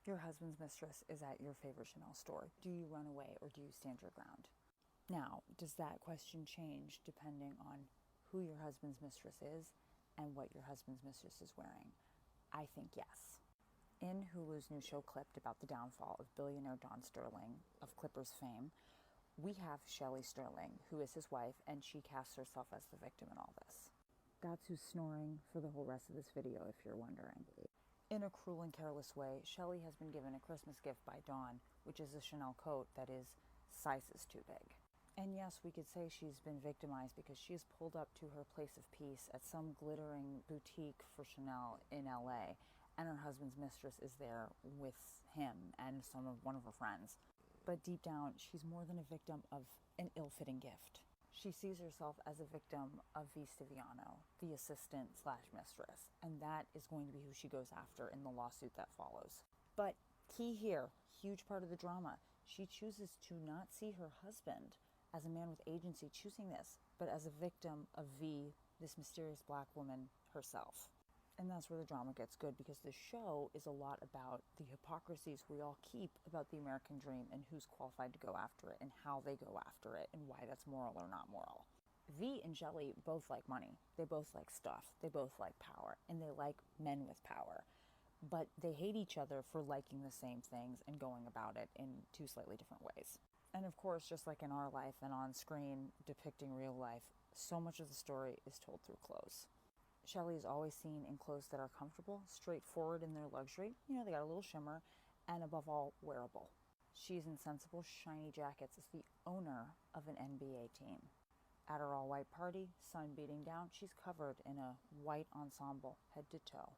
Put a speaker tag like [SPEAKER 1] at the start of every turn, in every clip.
[SPEAKER 1] Your husband's mistress is at your favorite Chanel store. Do you run away or do you stand your ground? Now, does that question change depending on who your husband's mistress is and what your husband's mistress is wearing? I think yes. In Hulu's new show Clipped about the downfall of billionaire Don Sterling of Clippers fame, we have Shelly Sterling, who is his wife, and she casts herself as the victim in all this. That's who's snoring for the whole rest of this video, if you're wondering. In a cruel and careless way, Shelly has been given a Christmas gift by Dawn, which is a Chanel coat that is sizes too big. And yes, we could say she's been victimized because she is pulled up to her place of peace at some glittering boutique for Chanel in LA, and her husband's mistress is there with him and one of her friends. But deep down, she's more than a victim of an ill-fitting gift. She sees herself as a victim of V. Stiviano, the assistant / mistress, and that is going to be who she goes after in the lawsuit that follows. But key here, huge part of the drama, she chooses to not see her husband as a man with agency choosing this, but as a victim of V, this mysterious black woman herself. And that's where the drama gets good, because the show is a lot about the hypocrisies we all keep about the American dream and who's qualified to go after it and how they go after it and why that's moral or not moral. V and Shelly both like money. They both like stuff. They both like power. And they like men with power. But they hate each other for liking the same things and going about it in two slightly different ways. And of course, just like in our life and on screen depicting real life, so much of the story is told through clothes. Shelly is always seen in clothes that are comfortable, straightforward in their luxury. You know, they got a little shimmer, and above all, wearable. She's in sensible, shiny jackets as the owner of an NBA team. At her all-white party, sun beating down, she's covered in a white ensemble, head to toe.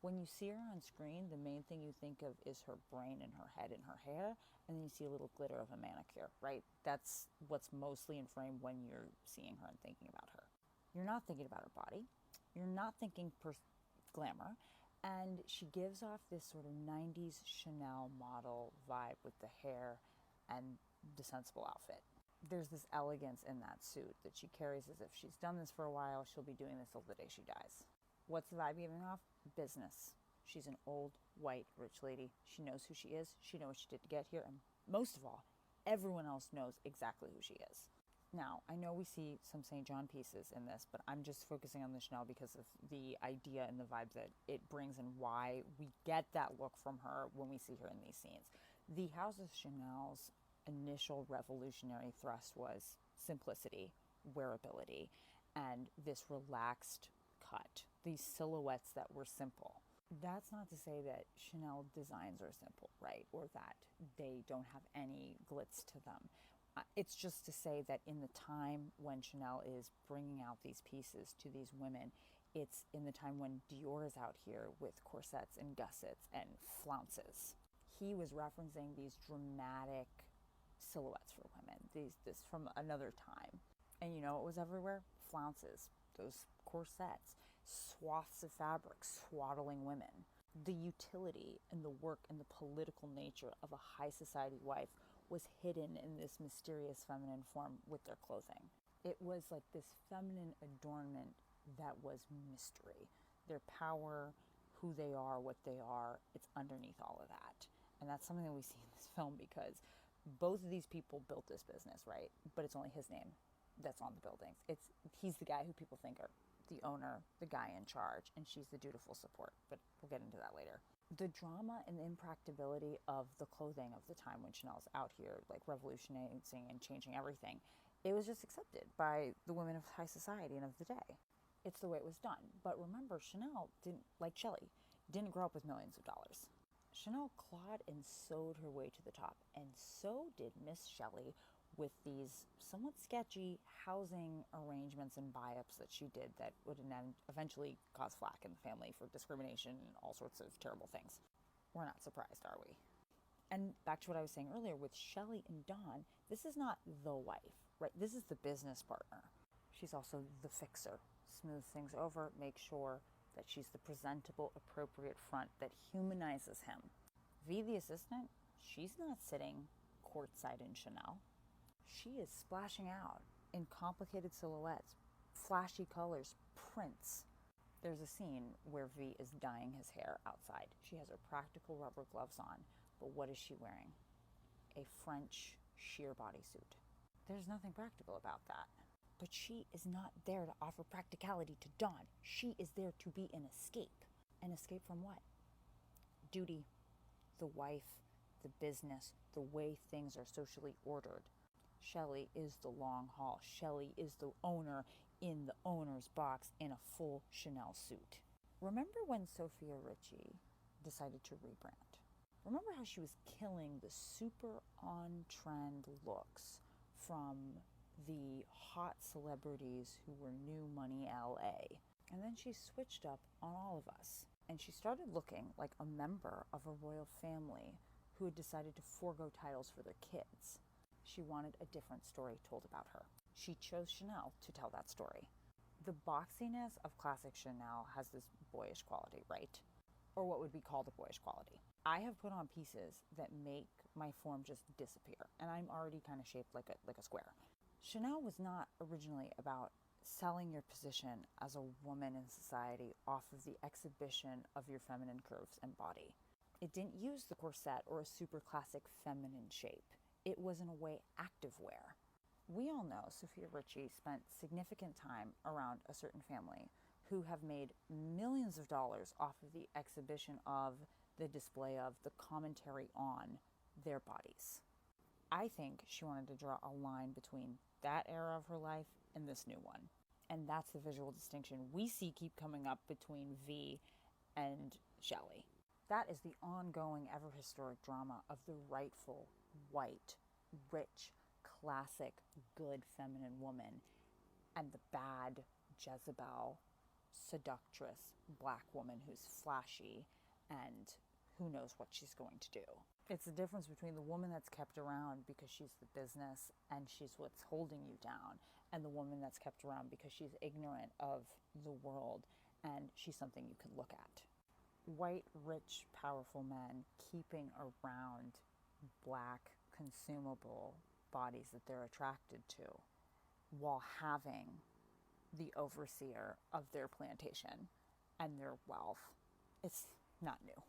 [SPEAKER 1] When you see her on screen, the main thing you think of is her brain and her head and her hair, and then you see a little glitter of a manicure, right? That's what's mostly in frame when you're seeing her and thinking about her. You're not thinking about her body. You're not thinking glamour, and she gives off this sort of 90s Chanel model vibe with the hair and the sensible outfit. There's this elegance in that suit that she carries as if she's done this for a while. She'll be doing this till the day she dies. What's the vibe giving off? Business. She's an old, white, rich lady. She knows who she is. She knows what she did to get here. And most of all, everyone else knows exactly who she is. Now, I know we see some St. John pieces in this, but I'm just focusing on the Chanel because of the idea and the vibe that it brings and why we get that look from her when we see her in these scenes. The House of Chanel's initial revolutionary thrust was simplicity, wearability, and this relaxed cut, these silhouettes that were simple. That's not to say that Chanel designs are simple, right? Or that they don't have any glitz to them. It's just to say that in the time when Chanel is bringing out these pieces to these women, it's in the time when Dior is out here with corsets and gussets and flounces. He was referencing these dramatic silhouettes for women, this from another time. And you know what was everywhere? Flounces, those corsets, swaths of fabric, swaddling women. The utility and the work and the political nature of a high society wife was hidden in this mysterious feminine form with their clothing. It was like this feminine adornment that was mystery. Their power, who they are, what they are, it's underneath all of that. And that's something that we see in this film because both of these people built this business, right? But it's only his name that's on the buildings. He's the guy who people think are the owner, the guy in charge, and she's the dutiful support. But we'll get into that later. The drama and the impracticability of the clothing of the time when Chanel's out here, like revolutionizing and changing everything, it was just accepted by the women of high society and of the day. It's the way it was done. But remember, Chanel didn't, like Shelly, didn't grow up with millions of dollars. Chanel clawed and sewed her way to the top, and so did Miss Shelly with these somewhat sketchy housing arrangements and buy-ups that she did that would eventually cause flack in the family for discrimination and all sorts of terrible things. We're not surprised, are we? And back to what I was saying earlier with Shelly and Dawn, this is not the wife, right? This is the business partner. She's also the fixer. Smooth things over, make sure that she's the presentable, appropriate front that humanizes him. V, the assistant, she's not sitting courtside in Chanel. She is splashing out in complicated silhouettes, flashy colors, prints. There's a scene where V is dyeing his hair outside. She has her practical rubber gloves on, but what is she wearing? A French sheer bodysuit. There's nothing practical about that. But she is not there to offer practicality to Dawn. She is there to be an escape. An escape from what? Duty, the wife, the business, the way things are socially ordered. Shelly is the long haul. Shelly is the owner in the owner's box in a full Chanel suit. Remember when Sophia Richie decided to rebrand? Remember how she was killing the super on-trend looks from the hot celebrities who were new money LA? And then she switched up on all of us. And she started looking like a member of a royal family who had decided to forego titles for their kids. She wanted a different story told about her. She chose Chanel to tell that story. The boxiness of classic Chanel has this boyish quality, right? Or what would be called a boyish quality. I have put on pieces that make my form just disappear, and I'm already kind of shaped like a square. Chanel was not originally about selling your position as a woman in society off of the exhibition of your feminine curves and body. It didn't use the corset or a super classic feminine shape. It was, in a way, activewear. We all know Sophia Richie spent significant time around a certain family who have made millions of dollars off of the exhibition of, the display of, the commentary on their bodies. I think she wanted to draw a line between that era of her life and this new one. And that's the visual distinction we see keep coming up between V and Shelly. That is the ongoing, ever-historic drama of the rightful, white, rich, classic, good feminine woman and the bad Jezebel, seductress, black woman who's flashy and who knows what she's going to do. It's the difference between the woman that's kept around because she's the business and she's what's holding you down, and the woman that's kept around because she's ignorant of the world and she's something you can look at. White, rich, powerful men keeping around black, consumable bodies that they're attracted to while having the overseer of their plantation and their wealth. It's not new.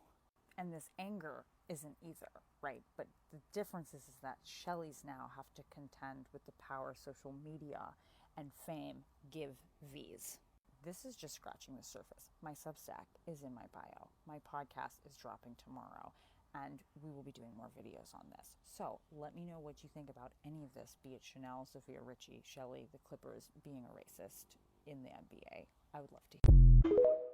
[SPEAKER 1] And this anger isn't either, right? But the difference is that Shellys now have to contend with the power social media and fame give V's. This is just scratching the surface. My Substack is in my bio. My podcast is dropping tomorrow, and we will be doing more videos on this. So let me know what you think about any of this, be it Chanel, Sophia Richie, Shelly, the Clippers being a racist in the NBA. I would love to hear.